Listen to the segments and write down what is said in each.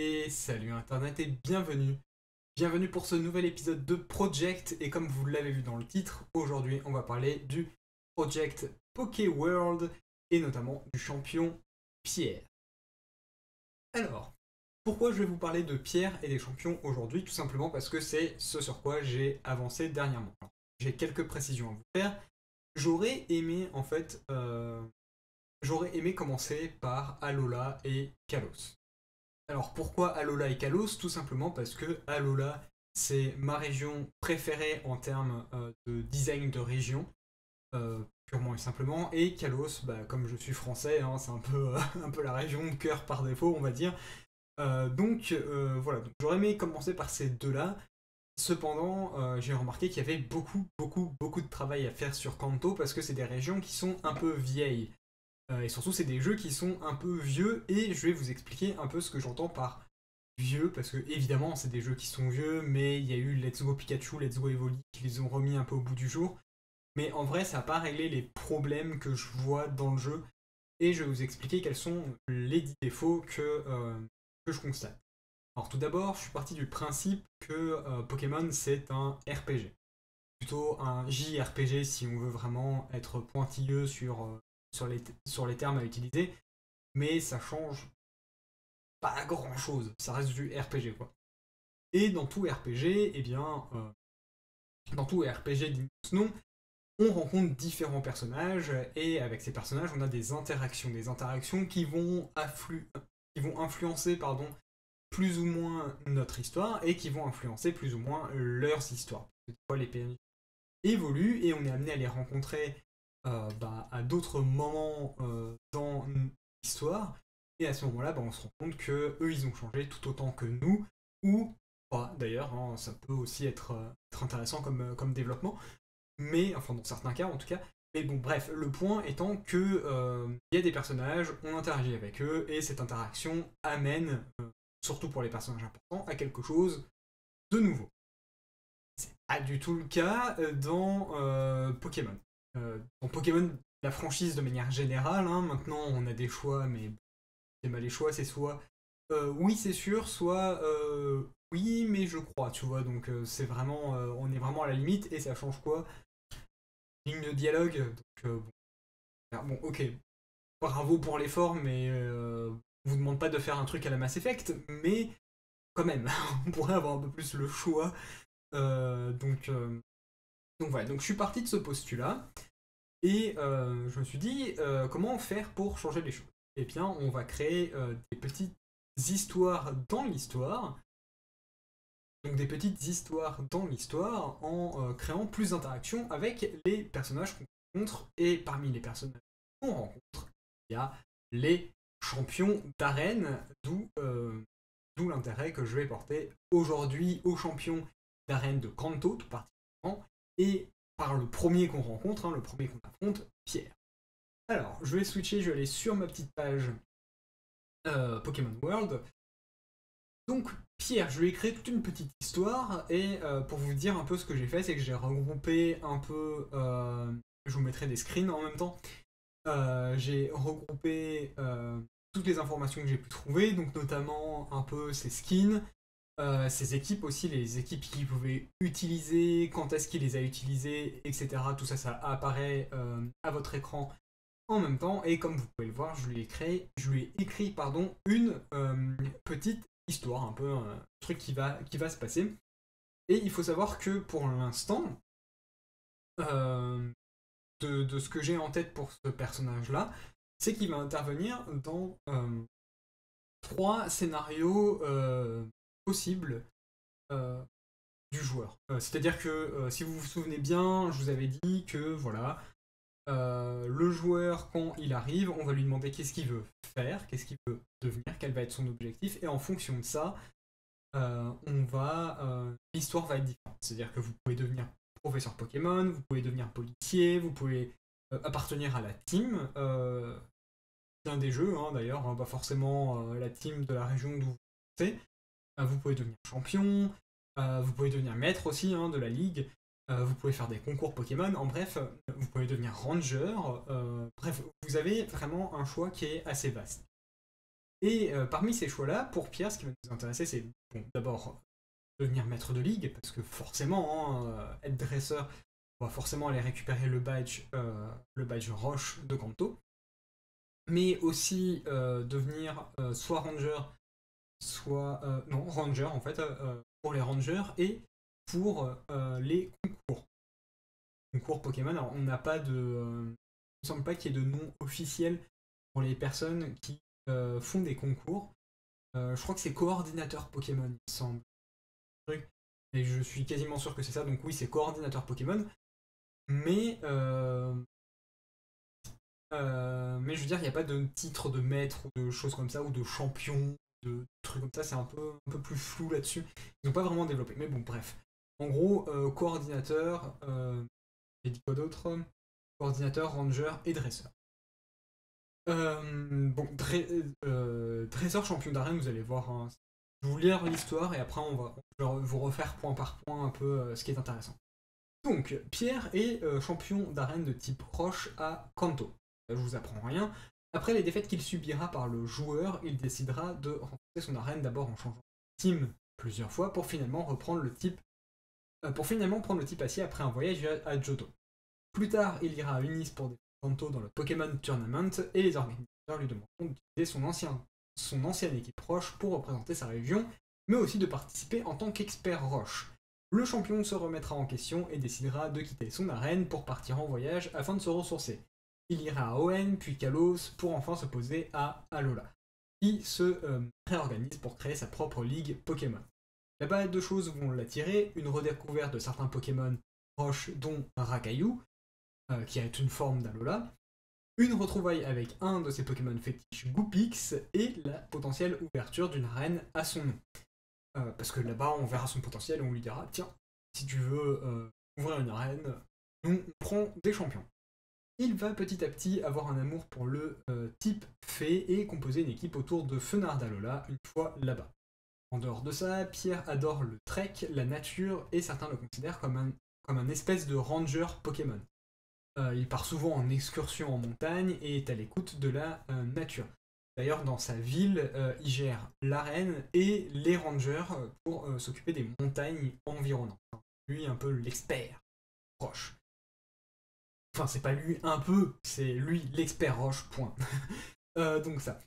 Et salut Internet et bienvenue. Bienvenue pour ce nouvel épisode de Project. Et comme vous l'avez vu dans le titre, aujourd'hui on va parler du Project Pokéworld et notamment du champion Pierre. Alors, pourquoi je vais vous parler de Pierre et des champions aujourd'hui? Tout simplement parce que c'est ce sur quoi j'ai avancé dernièrement. Alors, j'ai quelques précisions à vous faire. J'aurais aimé en fait, j'aurais aimé commencer par Alola et Kalos. Alors pourquoi Alola et Kalos? Tout simplement parce que Alola, c'est ma région préférée en termes de design de région, purement et simplement. Et Kalos, bah, comme je suis français, hein, c'est un peu, un peu la région de cœur par défaut, on va dire. Voilà, donc, j'aurais aimé commencer par ces deux-là. Cependant, j'ai remarqué qu'il y avait beaucoup de travail à faire sur Kanto parce que c'est des régions qui sont un peu vieilles. Et surtout, c'est des jeux qui sont un peu vieux, et je vais vous expliquer un peu ce que j'entends par vieux, parce que évidemment, c'est des jeux qui sont vieux, mais il y a eu Let's Go Pikachu, Let's Go Evoli qui les ont remis un peu au bout du jour. Mais en vrai, ça n'a pas réglé les problèmes que je vois dans le jeu, et je vais vous expliquer quels sont les 10 défauts que je constate. Alors tout d'abord, je suis parti du principe que Pokémon c'est un RPG. Plutôt un JRPG si on veut vraiment être pointilleux sur les termes à utiliser, mais ça change pas grand chose, ça reste du RPG quoi. Et dans tout RPG, eh bien, dans tout RPG digne de ce nom, on rencontre différents personnages, et avec ces personnages, on a des interactions qui vont influencer plus ou moins notre histoire, et qui vont influencer plus ou moins leurs histoires. Des fois, les PNJ évoluent, et on est amené à les rencontrer à d'autres moments dans l'histoire, et à ce moment-là, on se rend compte que eux, ils ont changé tout autant que nous, ou pas d'ailleurs, hein, ça peut aussi être intéressant comme développement, mais enfin dans certains cas en tout cas. Mais bon, bref, le point étant que il y a des personnages, on interagit avec eux, et cette interaction amène, surtout pour les personnages importants, à quelque chose de nouveau. C'est pas du tout le cas dans Pokémon. Dans Pokémon, la franchise de manière générale, hein, maintenant on a des choix, mais les choix c'est soit oui c'est sûr, soit oui mais je crois, tu vois, donc c'est vraiment, on est vraiment à la limite, et ça change quoi? Ligne de dialogue, donc bon ok, bravo pour l'effort, mais on vous demande pas de faire un truc à la Mass Effect, mais quand même, on pourrait avoir un peu plus le choix, euh, donc, euh, donc voilà, donc je suis parti de ce postulat. Et je me suis dit, comment faire pour changer les choses? Eh bien, on va créer des petites histoires dans l'histoire. Donc des petites histoires dans l'histoire en créant plus d'interactions avec les personnages qu'on rencontre. Et parmi les personnages qu'on rencontre, il y a les champions d'arène, d'où l'intérêt que je vais porter aujourd'hui aux champions d'arène de Kanto, tout particulièrement, et par le premier qu'on rencontre, hein, le premier qu'on affronte, Pierre. Alors, je vais switcher, je vais aller sur ma petite page Pokémon World. Donc, Pierre, je lui ai créé toute une petite histoire, et pour vous dire un peu ce que j'ai fait, c'est que j'ai regroupé un peu. Je vous mettrai des screens en même temps. J'ai regroupé toutes les informations que j'ai pu trouver, donc notamment un peu ses skins, ses équipes aussi, les équipes qu'il pouvait utiliser, quand est-ce qu'il les a utilisées, etc. Tout ça, ça apparaît à votre écran en même temps, et comme vous pouvez le voir, je lui ai écrit pardon, une petite histoire, un peu un truc qui va se passer. Et il faut savoir que pour l'instant, euh, de ce que j'ai en tête pour ce personnage-là, c'est qu'il va intervenir dans trois scénarios possibles euh, du joueur. C'est-à-dire que si vous vous souvenez bien, je vous avais dit que voilà, le joueur, quand il arrive, on va lui demander qu'est-ce qu'il veut faire, qu'est-ce qu'il veut devenir, quel va être son objectif, et en fonction de ça, l'histoire va être différente. C'est-à-dire que vous pouvez devenir professeur Pokémon, vous pouvez devenir policier, vous pouvez appartenir à la team d'un des jeux, hein, d'ailleurs, hein, pas forcément la team de la région d'où vous êtes. Vous pouvez devenir champion, vous pouvez devenir maître aussi hein, de la ligue, vous pouvez faire des concours Pokémon, en bref, vous pouvez devenir ranger, bref, vous avez vraiment un choix qui est assez vaste. Et parmi ces choix-là, pour Pierre, ce qui va nous intéresser, c'est bon, d'abord devenir maître de ligue, parce que forcément, être dresseur, on va forcément aller récupérer le badge Roche de Kanto, mais aussi devenir soit Ranger, soit... non, Ranger en fait, pour les Rangers, et pour les concours Pokémon. Alors on n'a pas de... il ne semble pas qu'il y ait de nom officiel pour les personnes qui font des concours. Je crois que c'est coordinateur Pokémon, il me semble. Et je suis quasiment sûr que c'est ça, donc oui, c'est coordinateur Pokémon. Mais, mais je veux dire, il n'y a pas de titre de maître ou de choses comme ça, ou de champion, de trucs comme ça, c'est un peu plus flou là-dessus. Ils n'ont pas vraiment développé, mais bon, bref. En gros, coordinateur, j'ai dit quoi d'autre? Coordinateur, ranger et dresseur. Bon, dresseur champion d'arène, vous allez voir, hein. Je vais vous lire l'histoire et après je vais vous refaire point par point un peu ce qui est intéressant. Donc, Pierre est champion d'arène de type roche à Kanto. Je vous apprends rien. Après les défaites qu'il subira par le joueur, il décidera de renforcer son arène d'abord en changeant de team plusieurs fois pour finalement prendre le type acier après un voyage à Johto. Plus tard, il ira à Unis pour défendre Kanto dans le Pokémon Tournament et les organisateurs lui demanderont d'utiliser son ancienne équipe roche pour représenter sa région, mais aussi de participer en tant qu'expert roche. Le champion se remettra en question et décidera de quitter son arène pour partir en voyage afin de se ressourcer. Il ira à Hoenn puis Kalos pour enfin s'opposer à Alola, qui se réorganise pour créer sa propre ligue Pokémon. La balade de choses vont l'attirer, une redécouverte de certains Pokémon roches dont Rakayu, qui est une forme d'Alola, une retrouvaille avec un de ses Pokémon fétiches Goopix et la potentielle ouverture d'une arène à son nom. Parce que là-bas, on verra son potentiel et on lui dira tiens, si tu veux ouvrir une arène, nous on prend des champions. Il va petit à petit avoir un amour pour le type fée et composer une équipe autour de Fenard d'Alola une fois là-bas. En dehors de ça, Pierre adore le trek, la nature et certains le considèrent comme un espèce de ranger Pokémon. Il part souvent en excursion en montagne et est à l'écoute de la nature. D'ailleurs, dans sa ville, il gère l'arène et les rangers pour s'occuper des montagnes environnantes. Lui, un peu l'expert roche. Enfin, c'est pas lui un peu, c'est lui l'expert roche, point. Donc ça.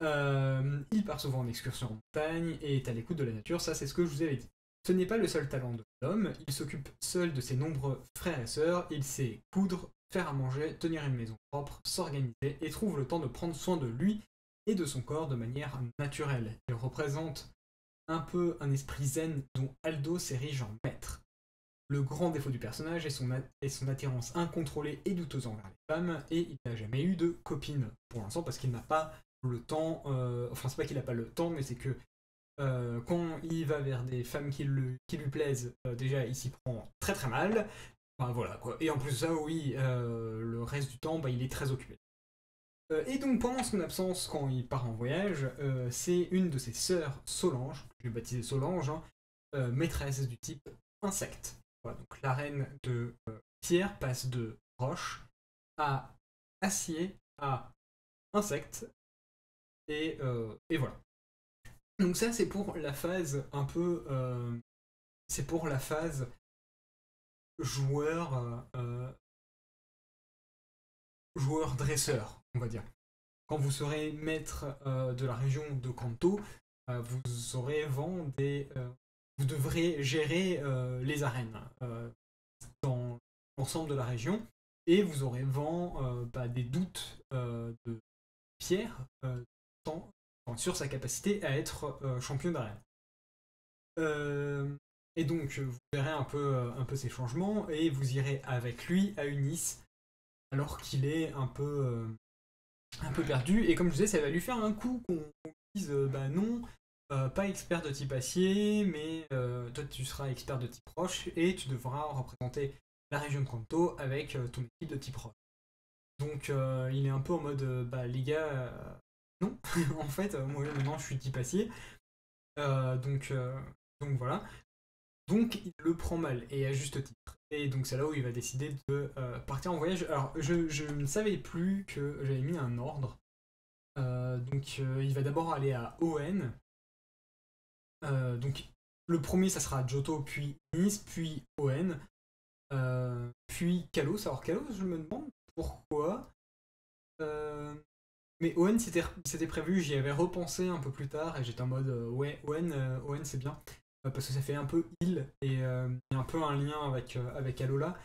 Il part souvent en excursion en montagne et est à l'écoute de la nature, ça c'est ce que je vous avais dit. Ce n'est pas le seul talent de l'homme, il s'occupe seul de ses nombreux frères et sœurs, il sait coudre, faire à manger, tenir une maison propre, s'organiser et trouve le temps de prendre soin de lui et de son corps de manière naturelle. Il représente un peu un esprit zen dont Aldo s'érige en maître. Le grand défaut du personnage est son attirance incontrôlée et douteuse envers les femmes, et il n'a jamais eu de copine pour l'instant parce qu'il n'a pas le temps, enfin c'est pas qu'il n'a pas le temps, mais c'est que quand il va vers des femmes qui lui plaisent, déjà il s'y prend très très mal, enfin voilà quoi, et en plus de ça oui, le reste du temps bah, il est très occupé. Et donc pendant son absence, quand il part en voyage, c'est une de ses sœurs, Solange, que je vais baptiser Solange, hein, maîtresse du type insecte. Voilà, donc l'arène de Pierre passe de roche à acier à insecte, et voilà. Donc ça c'est pour la phase un peu... c'est pour la phase joueur... joueur dresseur, on va dire. Quand vous serez maître de la région de Kanto, vous aurez vent des... vous devrez gérer les arènes dans l'ensemble de la région, et vous aurez vent des doutes de Pierre sur sa capacité à être champion d'arène. Et donc vous verrez un peu ces changements, et vous irez avec lui à Unis alors qu'il est un peu perdu, et comme je disais, ça va lui faire un coup qu'on dise bah non, pas expert de type acier, mais toi tu seras expert de type roche et tu devras représenter la région de Kanto avec ton équipe de type roche. Donc il est un peu en mode bah les gars, non, en fait, moi maintenant je suis type acier, donc voilà. Donc il le prend mal, et à juste titre. Et donc c'est là où il va décider de partir en voyage. Alors je ne savais plus que j'avais mis un ordre. Donc il va d'abord aller à ON. Donc le premier ça sera Johto, puis Nice, puis ON, puis Kalos. Alors Kalos, je me demande pourquoi. Euh, mais ON c'était prévu, j'y avais repensé un peu plus tard et j'étais en mode ouais, ON c'est bien. Parce que ça fait un peu heal et il y a un peu un lien avec Alola.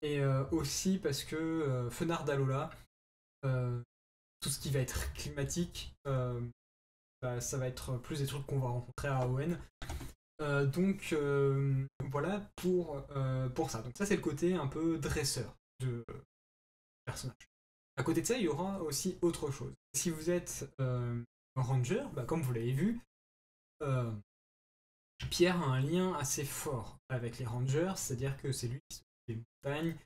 Et aussi parce que Fenard d'Alola, euh, tout ce qui va être climatique, bah, ça va être plus des trucs qu'on va rencontrer à ON. Donc voilà pour ça. Donc ça c'est le côté un peu dresseur de personnage. À côté de ça, il y aura aussi autre chose. Si vous êtes ranger, bah, comme vous l'avez vu, euh, Pierre a un lien assez fort avec les rangers, c'est-à-dire que c'est lui qui s'occupe des montagnes,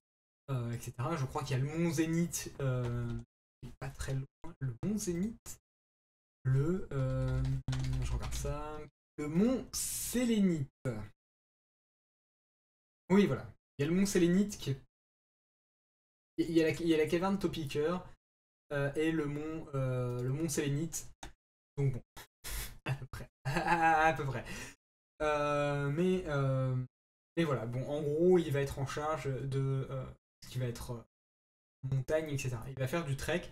etc. Je crois qu'il y a le mont Zénith, qui est pas très loin. Le mont Zénith, je regarde ça, le mont Sélénite. Oui, voilà. Il y a le mont Sélénite qui est. Il y a la caverne Topiqueur et le mont Sélénite. Donc bon, à peu près. À peu près. Mais voilà, bon, en gros, il va être en charge de ce qui va être montagne, etc. Il va faire du trek,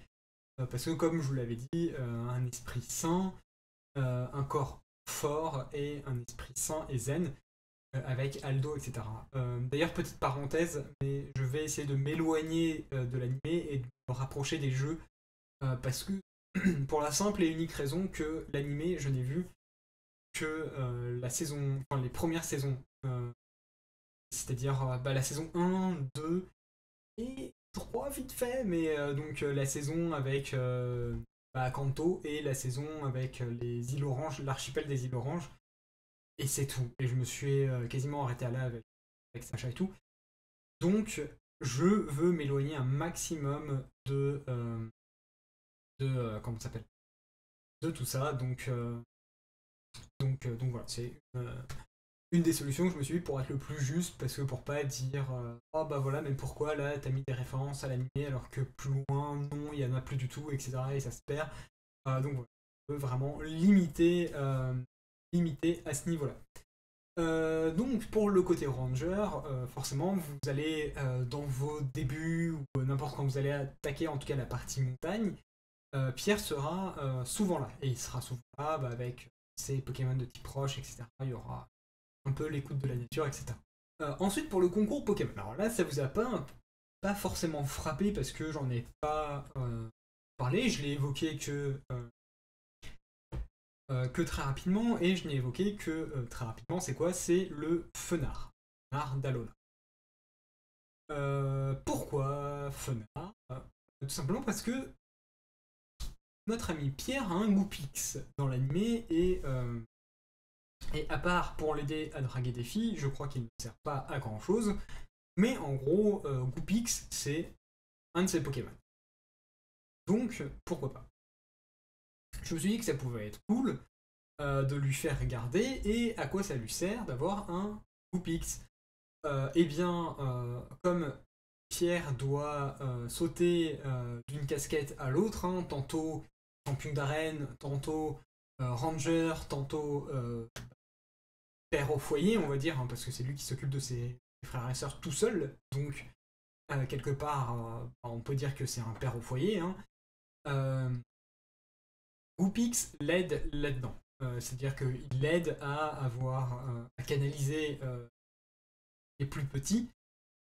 parce que comme je vous l'avais dit, un esprit sain, un corps fort et un esprit sain et zen, avec Aldo, etc. D'ailleurs, petite parenthèse, mais je vais essayer de m'éloigner de l'anime et de me rapprocher des jeux, parce que pour la simple et unique raison que l'anime, je n'ai vu que la saison, enfin, les premières saisons, c'est-à-dire bah, la saison 1, 2 et 3 vite fait, mais donc la saison avec bah, Kanto et la saison avec les îles Oranges, l'archipel des îles Oranges, et c'est tout. Et je me suis quasiment arrêté à là avec Sacha et tout. Donc je veux m'éloigner un maximum de comment ça s'appelle, de tout ça. Donc voilà, c'est une des solutions que je me suis dit pour être le plus juste, parce que pour pas dire oh bah voilà, mais pourquoi là t'as mis des références à l'anime alors que plus loin, non, il y en a plus du tout, etc. Et ça se perd. Donc voilà, on peut vraiment limiter à ce niveau-là. Donc pour le côté ranger, forcément vous allez dans vos débuts ou n'importe quand vous allez attaquer en tout cas la partie montagne, Pierre sera souvent là et il sera souvent là bah, avec ses Pokémon de type roche, etc. Il y aura un peu l'écoute de la nature, etc. Ensuite pour le concours Pokémon, alors là ça vous a pas forcément frappé parce que j'en ai pas parlé, je l'ai évoqué que très rapidement, et je n'ai évoqué que très rapidement, c'est quoi? C'est le Fenard. Fenard d'Alola. Pourquoi Fenard? Tout simplement parce que notre ami Pierre a un Goupix dans l'animé, et à part pour l'aider à draguer des filles, je crois qu'il ne sert pas à grand chose. Mais en gros, Goupix, c'est un de ses Pokémon. Donc, pourquoi pas? Je me suis dit que ça pouvait être cool de lui faire regarder, et à quoi ça lui sert d'avoir un Goupix. Eh bien, comme Pierre doit sauter d'une casquette à l'autre, hein, tantôt champion d'arène, tantôt ranger, tantôt père au foyer, on va dire, hein, parce que c'est lui qui s'occupe de ses frères et sœurs tout seul, donc quelque part, on peut dire que c'est un père au foyer. Hein. Euh, Goupix l'aide là-dedans. C'est-à-dire qu'il l'aide à canaliser les plus petits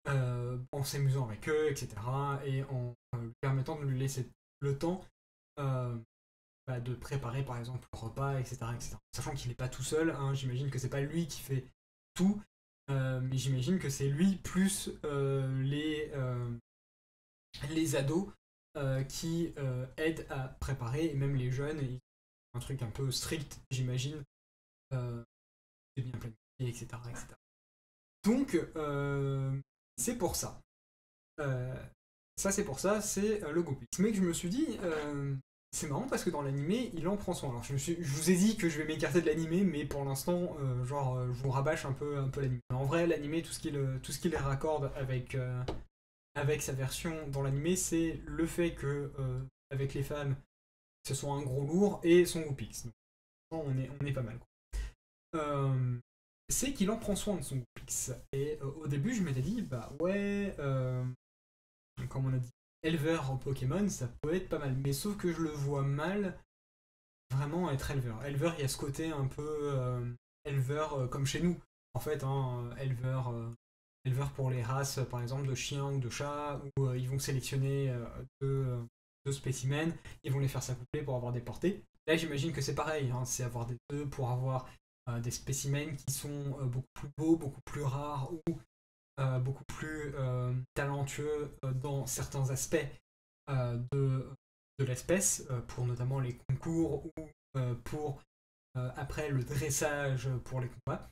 en s'amusant avec eux, etc. Et en lui permettant de lui laisser le temps bah, de préparer par exemple le repas, etc. etc. Sachant qu'il n'est pas tout seul, hein, j'imagine que c'est pas lui qui fait tout, mais j'imagine que c'est lui plus les ados qui aident à préparer, et même les jeunes, et un truc un peu strict, j'imagine, c'est bien planifié, etc., etc. Donc, c'est pour ça. Ça, c'est pour ça, c'est le Goupix. Mais que je me suis dit, c'est marrant parce que dans l'animé, il en prend soin. Alors, je vous ai dit que je vais m'écarter de l'animé, mais pour l'instant, je vous rabâche un peu l'animé. En vrai, l'animé, tout ce qu'il raccorde avec sa version dans l'animé, c'est le fait que, avec les femmes, ce soit un gros lourd et son Goupix. Donc on est pas mal. C'est qu'il en prend soin de son Goupix. Et au début, je m'étais dit, bah ouais, comme on a dit, éleveur en Pokémon, ça peut être pas mal. Mais sauf que je le vois mal vraiment être éleveur. Éleveur, il y a ce côté un peu éleveur comme chez nous. En fait, hein, éleveur pour les races, par exemple, de chiens ou de chats, où ils vont sélectionner deux spécimens, ils vont les faire s'accoupler pour avoir des portées. Là, j'imagine que c'est pareil, hein, c'est avoir des œufs pour avoir des spécimens qui sont beaucoup plus beaux, beaucoup plus rares ou beaucoup plus talentueux dans certains aspects de l'espèce, pour notamment les concours ou pour après le dressage pour les combats.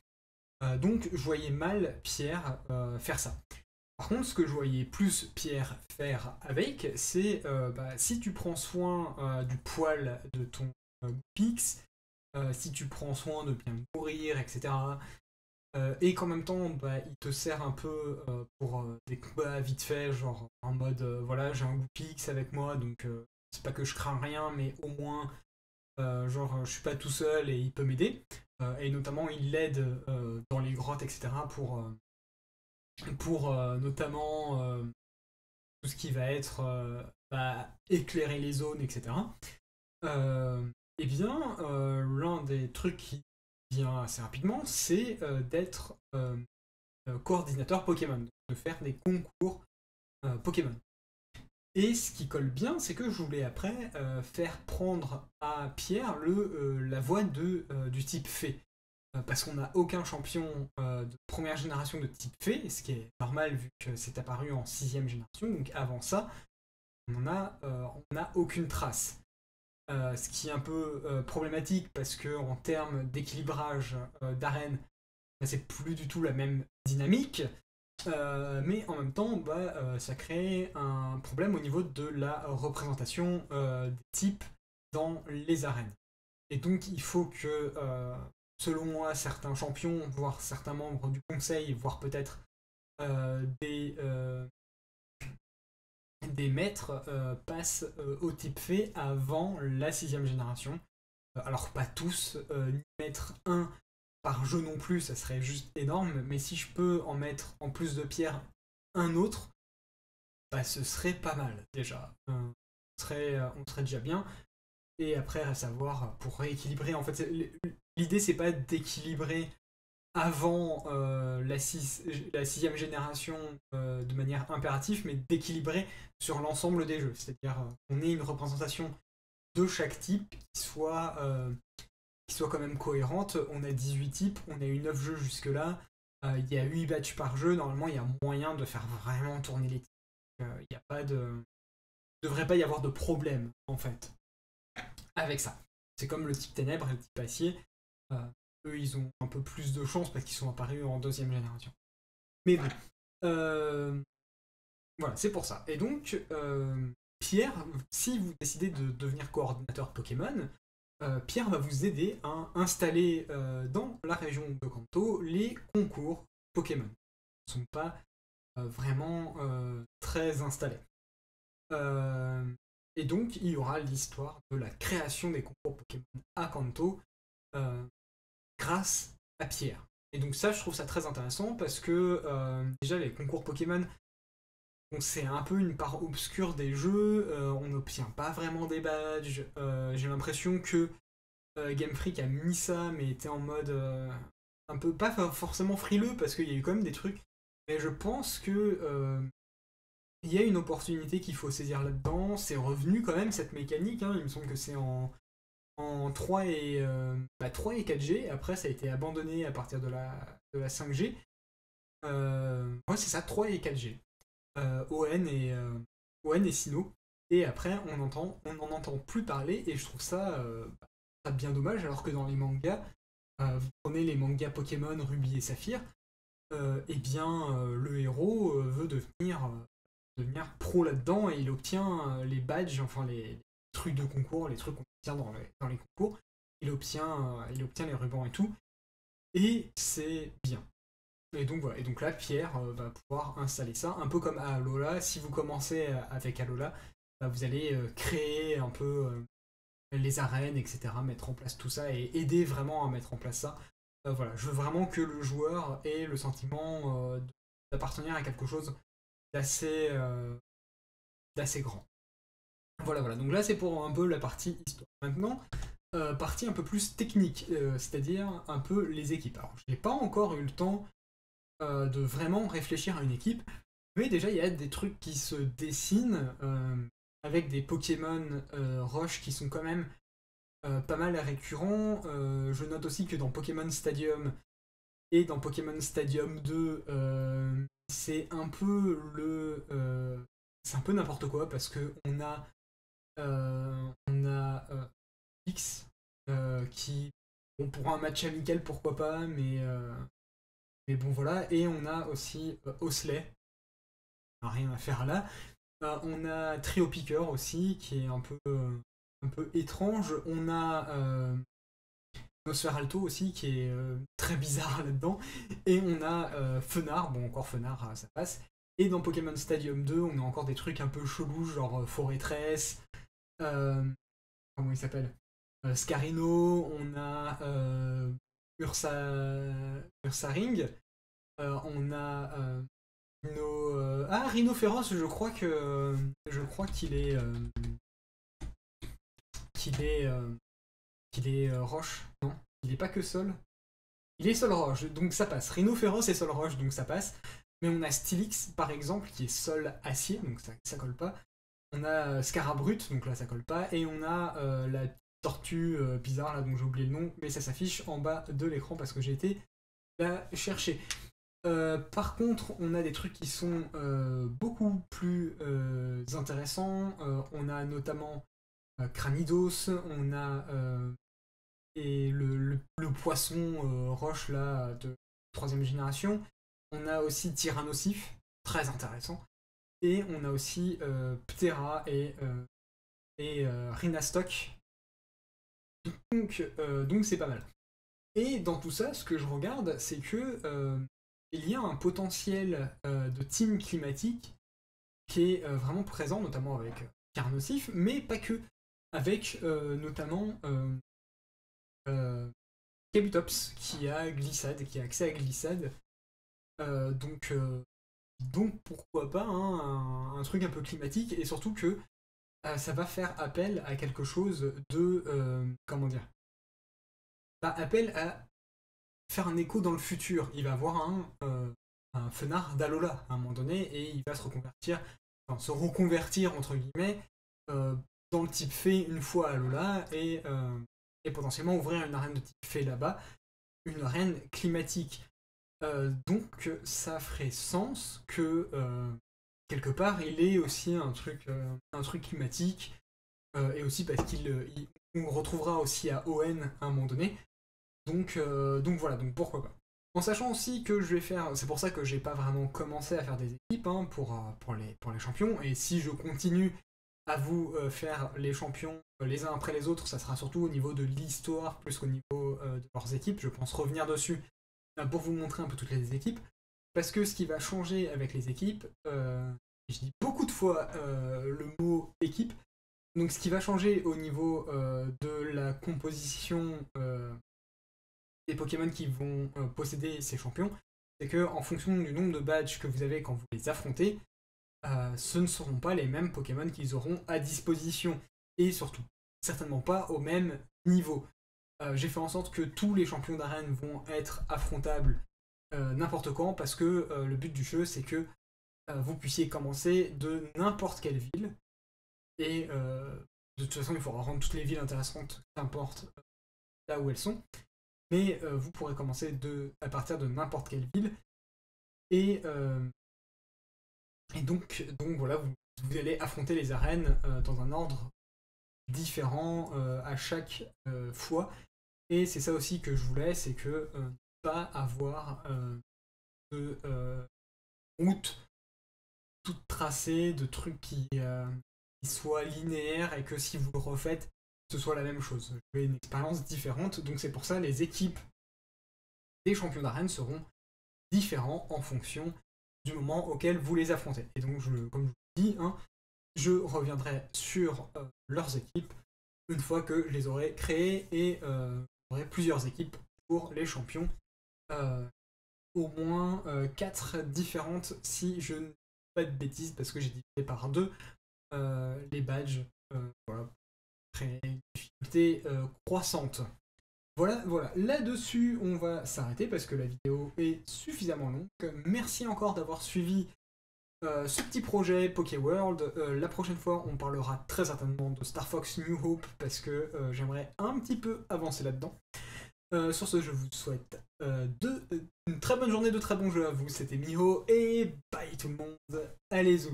Donc je voyais mal Pierre faire ça. Par contre, ce que je voyais plus Pierre faire avec, c'est si tu prends soin du poil de ton Pix, si tu prends soin de bien le nourrir, etc. Et qu'en même temps, il te sert un peu pour des combats vite fait, genre en mode voilà, j'ai un Pix avec moi, donc c'est pas que je crains rien, mais au moins, genre, je suis pas tout seul et il peut m'aider. Et notamment, il l'aide dans les grottes, etc. pour notamment tout ce qui va être éclairer les zones, etc. Eh bien, l'un des trucs qui vient assez rapidement, c'est d'être coordinateur Pokémon, de faire des concours Pokémon. Et ce qui colle bien, c'est que je voulais après faire prendre à Pierre la voie du type fée. Parce qu'on n'a aucun champion de première génération de type fée, ce qui est normal vu que c'est apparu en 6ème génération, donc avant ça, on n'a aucune trace. Ce qui est un peu problématique parce que en termes d'équilibrage d'arène, c'est plus du tout la même dynamique, mais en même temps, ça crée un problème au niveau de la représentation des types dans les arènes. Et donc il faut que, selon moi, certains champions, voire certains membres du conseil, voire peut-être des maîtres passent au type fée avant la 6ème génération. Alors pas tous, ni mettre un par jeu non plus, ça serait juste énorme, mais si je peux en mettre en plus de Pierre un autre, ce serait pas mal déjà. On serait déjà bien. Et après, à savoir, pour rééquilibrer, en fait, l'idée c'est pas d'équilibrer avant la 6ème génération de manière impérative, mais d'équilibrer sur l'ensemble des jeux. C'est-à-dire qu'on ait une représentation de chaque type qui soit quand même cohérente. On a 18 types, on a eu 9 jeux jusque-là, il y a 8 batchs par jeu, normalement il y a moyen de faire vraiment tourner les types. Il n'y a pas de... devrait pas y avoir de problème, en fait, avec ça. C'est comme le type ténèbres et le type acier. Eux, ils ont un peu plus de chance parce qu'ils sont apparus en 2ème génération. Mais bon. Voilà, c'est pour ça. Et donc, Pierre, si vous décidez de devenir coordinateur Pokémon, Pierre va vous aider à installer dans la région de Kanto les concours Pokémon. Ils ne sont pas vraiment très installés. Et donc, il y aura l'histoire de la création des concours Pokémon à Kanto grâce à Pierre. Et donc ça, je trouve ça très intéressant parce que déjà, les concours Pokémon, c'est un peu une part obscure des jeux, on n'obtient pas vraiment des badges. J'ai l'impression que Game Freak a mis ça, mais était en mode un peu, pas forcément frileux, parce qu'il y a eu quand même des trucs. Mais je pense que il y a une opportunité qu'il faut saisir là-dedans. C'est revenu quand même cette mécanique, hein. Il me semble que c'est en 3 et 4G. Après, ça a été abandonné à partir de la 5G. Ouais, c'est ça, 3 et 4G. ON et Sinnoh. Et après, on n'en entend plus parler, et je trouve ça bien dommage, alors que dans les mangas, vous prenez les mangas Pokémon, Ruby et Saphir, et bien le héros veut devenir pro là-dedans, et il obtient les badges, enfin les trucs de concours, les trucs qu'on obtient dans les concours, il obtient les rubans et tout, et c'est bien. Et donc voilà, et donc là Pierre va pouvoir installer ça, un peu comme à Alola. Si vous commencez avec Alola, vous allez créer un peu les arènes, etc., mettre en place tout ça et aider vraiment à mettre en place ça. Voilà, je veux vraiment que le joueur ait le sentiment d'appartenir à quelque chose d'assez d'assez grand. Voilà, voilà. Donc là, c'est pour un peu la partie histoire. Maintenant, partie un peu plus technique, c'est-à-dire un peu les équipes. Alors, je n'ai pas encore eu le temps de vraiment réfléchir à une équipe, mais déjà, il y a des trucs qui se dessinent avec des Pokémon Roche qui sont quand même pas mal récurrents. Je note aussi que dans Pokémon Stadium et dans Pokémon Stadium 2, c'est un peu n'importe quoi parce que on a X qui, bon, pour un match amical, pourquoi pas, mais bon, voilà. Et on a aussi Osley, rien à faire là. On a Trio Picker aussi, qui est un peu étrange. On a Nosferalto aussi, qui est très bizarre là-dedans. Et on a Fenard, bon, encore Fenard, ça passe. Et dans Pokémon Stadium 2, on a encore des trucs un peu chelous, genre Forêtress, comment il s'appelle, Scarino, on a Ursaring, on a Rhino Féroce, je crois qu'il est roche, non, il est pas que sol, il est sol roche, donc ça passe. Rhino Féroce et sol roche, donc ça passe. Mais on a Stylix par exemple qui est sol acier, donc ça colle pas. On a Scarabrut, donc là ça colle pas, et on a la tortue bizarre là dont j'ai oublié le nom, mais ça s'affiche en bas de l'écran parce que j'ai été la chercher. Par contre, on a des trucs qui sont beaucoup plus intéressants. On a notamment Cranidos, on a et le poisson roche là de troisième génération. On a aussi Tyrannosif, très intéressant. Et on a aussi Ptera et Rhinastock. Donc c'est pas mal. Et dans tout ça, ce que je regarde, c'est que il y a un potentiel de team climatique qui est vraiment présent, notamment avec Carnocif, mais pas que. Avec notamment Kabutops qui a glissade, qui a accès à glissade. Donc pourquoi pas hein, un truc un peu climatique et surtout que ça va faire appel à quelque chose de comment dire, bah, appel à faire un écho dans le futur. Il va avoir un Fenard d'Alola à un moment donné et il va se reconvertir entre guillemets dans le type fée une fois à Alola et potentiellement ouvrir une arène de type fée là-bas, une arène climatique. Donc ça ferait sens que quelque part il ait aussi un truc climatique et aussi parce qu'on retrouvera aussi à ON à un moment donné. Donc voilà, donc pourquoi pas. En sachant aussi que je vais faire, c'est pour ça que j'ai pas vraiment commencé à faire des équipes hein, pour les champions, et si je continue à vous faire les champions les uns après les autres, ça sera surtout au niveau de l'histoire plus qu'au niveau de leurs équipes. Je pense revenir dessus pour vous montrer un peu toutes les équipes, parce que ce qui va changer avec les équipes, je dis beaucoup de fois le mot équipe, donc ce qui va changer au niveau de la composition des Pokémon qui vont posséder ces champions, c'est que en fonction du nombre de badges que vous avez quand vous les affrontez, ce ne seront pas les mêmes Pokémon qu'ils auront à disposition, et surtout, certainement pas au même niveau. J'ai fait en sorte que tous les champions d'arène vont être affrontables n'importe quand, parce que le but du jeu, c'est que vous puissiez commencer de n'importe quelle ville, et de toute façon, il faudra rendre toutes les villes intéressantes, qu'importe là où elles sont, mais vous pourrez commencer à partir de n'importe quelle ville, et donc voilà, vous allez affronter les arènes dans un ordre différent à chaque fois. Et c'est ça aussi que je voulais, c'est que pas avoir de route toute tracée, de trucs qui soient linéaires et que si vous le refaites, ce soit la même chose. Je veux une expérience différente, donc c'est pour ça les équipes des champions d'arène seront différents en fonction du moment auquel vous les affrontez. Et donc, comme je vous dis, hein, je reviendrai sur leurs équipes une fois que je les aurai créés et j'aurai plusieurs équipes pour les champions. Au moins 4 différentes si je ne dis pas de bêtises parce que j'ai divisé par 2 les badges. Voilà, très difficulté croissante. Voilà, voilà. Là-dessus, on va s'arrêter parce que la vidéo est suffisamment longue. Merci encore d'avoir suivi ce petit projet Pokéworld. La prochaine fois, on parlera très certainement de Star Fox New Hope parce que j'aimerais un petit peu avancer là-dedans. Sur ce, je vous souhaite une très bonne journée, de très bons jeux à vous. C'était Miho et bye tout le monde. Allez-y.